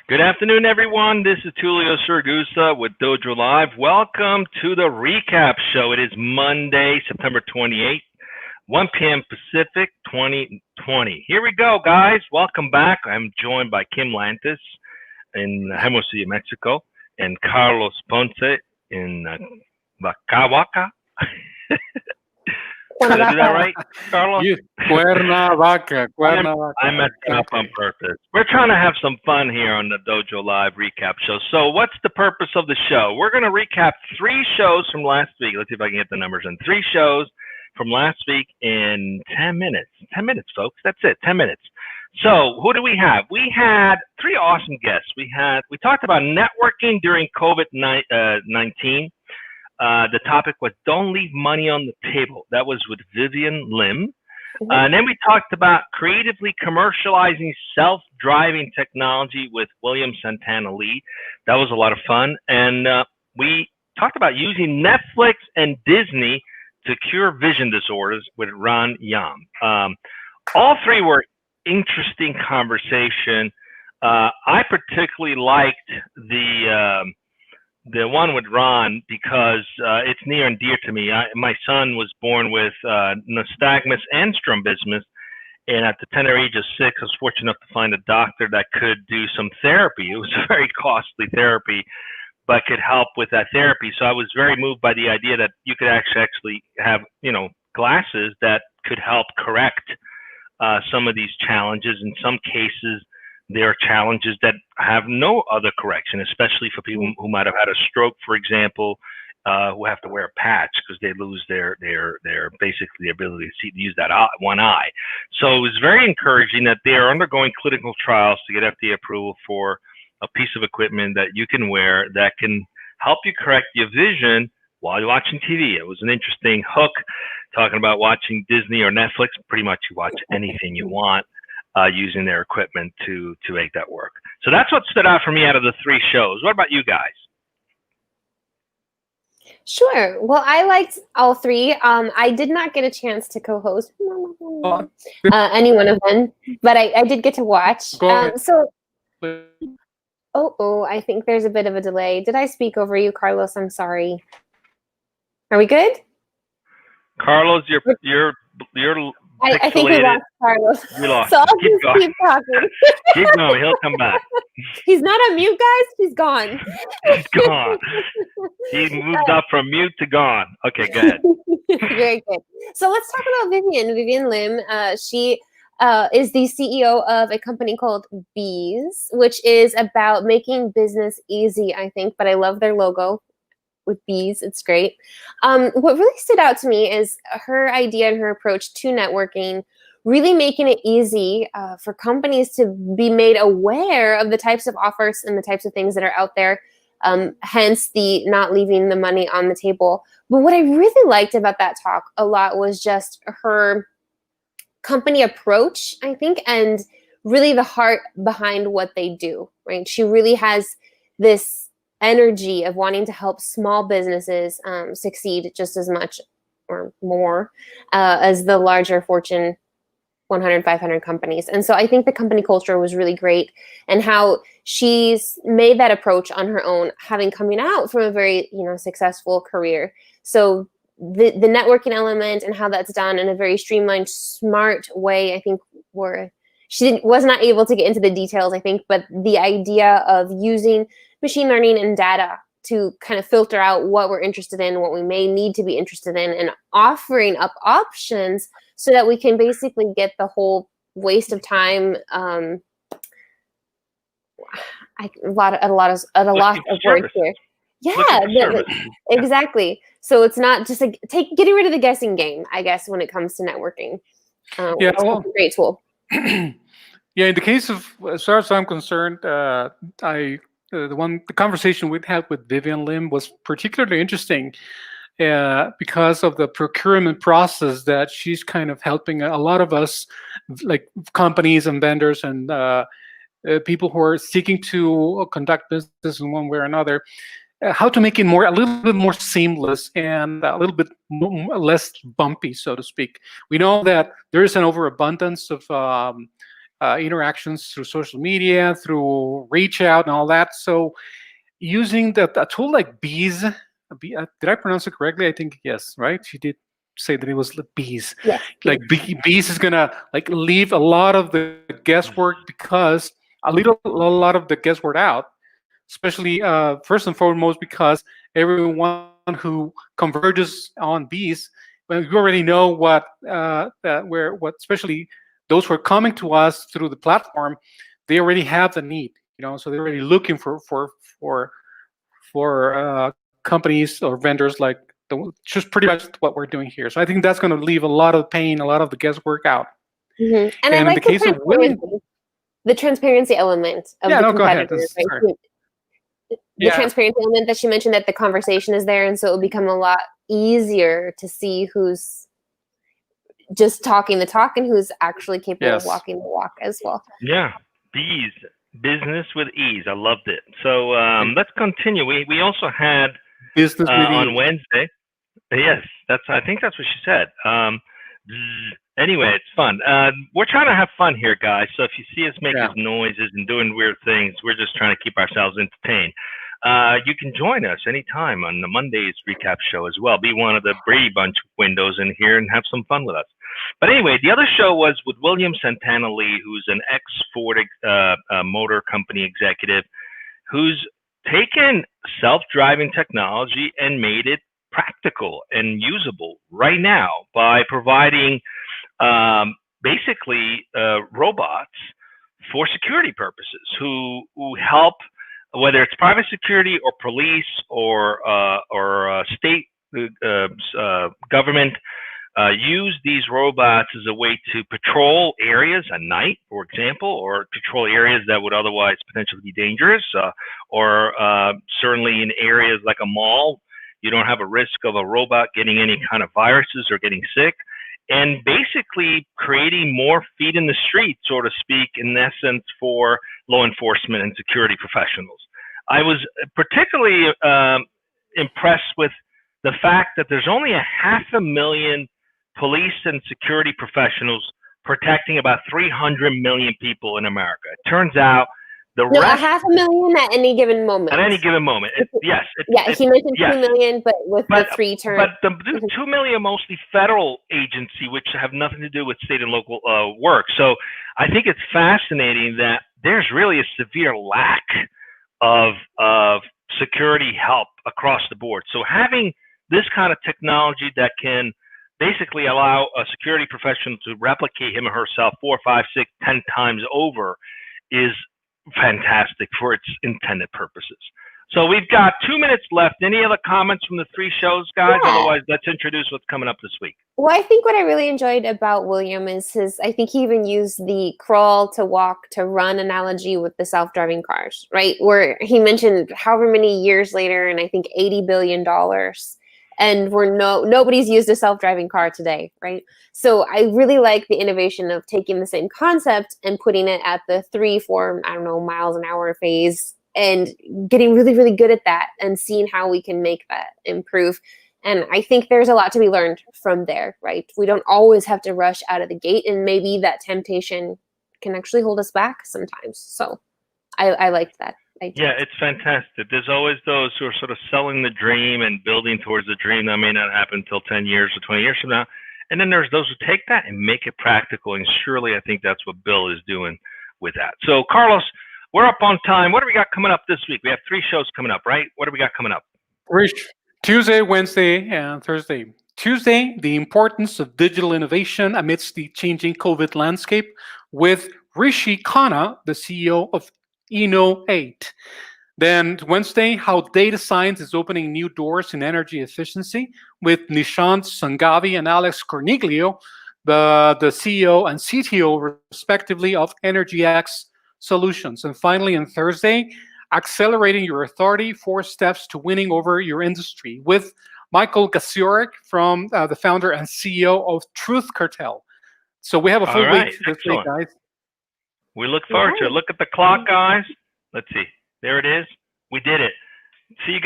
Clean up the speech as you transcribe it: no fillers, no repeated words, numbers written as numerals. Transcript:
Good afternoon, everyone. This is Tulio Siragusa with DojoLIVE. Welcome to the recap show. It is Monday, September 28th, 1 p.m. Pacific, 2020. Here we go, guys. Welcome back. I'm joined by Kim Lantis in Hermosillo, Mexico, and Carlos Ponce in Waka. Did I do that right, Carlos? Cuernavaca. I messed it up on purpose. We're trying to have some fun here on the DojoLIVE recap show. So what's the purpose of the show? We're going to recap 3 shows from last week. Let's see if I can get the numbers in. 3 shows from last week in 10 minutes. 10 minutes, folks. That's it, 10 minutes. So who do we have? We had 3 awesome guests. We talked about networking during COVID-19. The topic was Don't Leave Money on the Table. That was with Vivian Lim. And then we talked about creatively commercializing self-driving technology with William Santana Lee. That was a lot of fun. And we talked about using Netflix and Disney to cure vision disorders with Ron Yam. All 3 were interesting conversation. I particularly liked the one with Ron because it's near and dear to me. My son was born with nystagmus and strabismus, and at the tender age of 6, I was fortunate enough to find a doctor that could do some therapy. It was a very costly therapy, but could help with that therapy. So I was very moved by the idea that you could actually have, glasses that could help correct some of these challenges. In some cases, there are challenges that have no other correction, especially for people who might have had a stroke, for example, who have to wear a patch because they lose their basically the ability to see, to use that one eye. So it was very encouraging that they are undergoing clinical trials to get FDA approval for a piece of equipment that you can wear that can help you correct your vision while you're watching TV. It was an interesting hook talking about watching Disney or Netflix. Pretty much you watch anything you want. Using their equipment to make that work. So that's what stood out for me out of the 3 shows. What about you guys? Sure. Well, I liked all 3. I did not get a chance to co-host any one of them, but I did get to watch. I think there's a bit of a delay. Did I speak over you, Carlos? I'm sorry. Are we good? Carlos, you're I think we lost Carlos. We lost. So I'll just keep talking. Keep going. He'll come back. He's not on mute, guys. He's gone. He's gone. He moved up from mute to gone. Okay, go ahead. Very good. So let's talk about Vivian Lim. She is the CEO of a company called Bees, which is about making business easy, I think. But I love their logo. With bees, it's great. What really stood out to me is her idea and her approach to networking, really making it easy for companies to be made aware of the types of offers and the types of things that are out there, hence the not leaving the money on the table. But what I really liked about that talk a lot was just her company approach, I think, and really the heart behind what they do, right? She really has this energy of wanting to help small businesses succeed just as much or more as the larger Fortune 100, 500 companies. And so I think the company culture was really great, and how she's made that approach on her own, having coming out from a very successful career. So the networking element and how that's done in a very streamlined, smart way, I think she was not able to get into the details, I think, but the idea of using machine learning and data to kind of filter out what we're interested in, what we may need to be interested in, and offering up options so that we can basically get the whole waste of time at a loss of words here. Yeah, exactly. So it's not just getting rid of the guessing game, I guess, when it comes to networking. It's a great tool. Yeah, in the case of, as far as I'm concerned, the conversation we had with Vivian Lim was particularly interesting because of the procurement process that she's kind of helping a lot of us, like companies and vendors and people who are seeking to conduct business in one way or another, how to make it a little bit more seamless and a little bit less bumpy, so to speak. We know that there is an overabundance of interactions through social media, through reach out and all that. So using a tool like Bees, did I pronounce it correctly? I think yes, right? She did say that it was Bees. Yes. Like Bees is gonna like leave a lot of the guesswork, because a lot of the guesswork out, especially first and foremost because everyone who converges on Bees, well, you already know what especially those who are coming to us through the platform, they already have the need, so they're already looking for companies or vendors like just pretty much what we're doing here. So I think that's going to leave a lot of pain, a lot of the guesswork out. And I in like the case of William, the transparency element of the competitors. The transparency element that she mentioned, that the conversation is there, and so it will become a lot easier to see who's just talking the talk and who's actually capable of walking the walk as well. Yeah, Bees, business with ease. I loved it. So let's continue. We also had business with on ease. Wednesday. Yes, I think that's what she said. Anyway, it's fun. We're trying to have fun here, guys. So if you see us making noises and doing weird things, we're just trying to keep ourselves entertained. You can join us anytime on the Monday's recap show as well. Be one of the Brady Bunch windows in here and have some fun with us. But anyway, the other show was with William Santana Lee, who's an ex-Ford motor company executive, who's taken self-driving technology and made it practical and usable right now by providing basically robots for security purposes who help, whether it's private security or police or state government, use these robots as a way to patrol areas at night, for example, or patrol areas that would otherwise potentially be dangerous, or certainly in areas like a mall, you don't have a risk of a robot getting any kind of viruses or getting sick, and basically creating more feet in the street, so to speak, in essence, for law enforcement and security professionals. I was particularly impressed with the fact that there's only 500,000 police and security professionals protecting about 300 million people in America. It turns out the rest... 500,000 at any given moment. At any given moment. He mentioned 2 million, but with the 3 terms. But the 2 million are mostly federal agency, which have nothing to do with state and local work. So I think it's fascinating that there's really a severe lack of security help across the board. So having this kind of technology that can basically allow a security professional to replicate him or herself 4, 5, 6, 10 times over is fantastic for its intended purposes. So we've got 2 minutes left. Any other comments from the 3 shows, guys? Yeah. Otherwise, let's introduce what's coming up this week. Well, I think what I really enjoyed about William is I think he even used the crawl to walk to run analogy with the self-driving cars, right? Where he mentioned however many years later, and I think $80 billion, and nobody's used a self-driving car today, right? So I really like the innovation of taking the same concept and putting it at the 3, 4, miles an hour phase, and getting really, really good at that and seeing how we can make that improve. And I think there's a lot to be learned from there, right? We don't always have to rush out of the gate, and maybe that temptation can actually hold us back sometimes. So I liked that. Yeah, it's fantastic. There's always those who are sort of selling the dream and building towards the dream that may not happen until 10 years or 20 years from now. And then there's those who take that and make it practical. And surely I think that's what Bill is doing with that. So Carlos, we're up on time. What do we got coming up this week? We have 3 shows coming up, right? What do we got coming up? Tuesday, Wednesday, and Thursday. Tuesday, the importance of digital innovation amidst the changing COVID landscape with Rishi Khanna, the CEO of Inno8. Then Wednesday, how data science is opening new doors in energy efficiency with Nishant Sanghavi and Alex Corniglio, the CEO and CTO, respectively, of EnergyX Solutions. And finally, on Thursday, accelerating your authority, 4 steps to winning over your industry with Michael Gasiorek, from the founder and CEO of Truth Cartel. So we have a full week this week, guys. We look forward to it. Look at the clock, guys. Let's see. There it is. We did it. See you guys.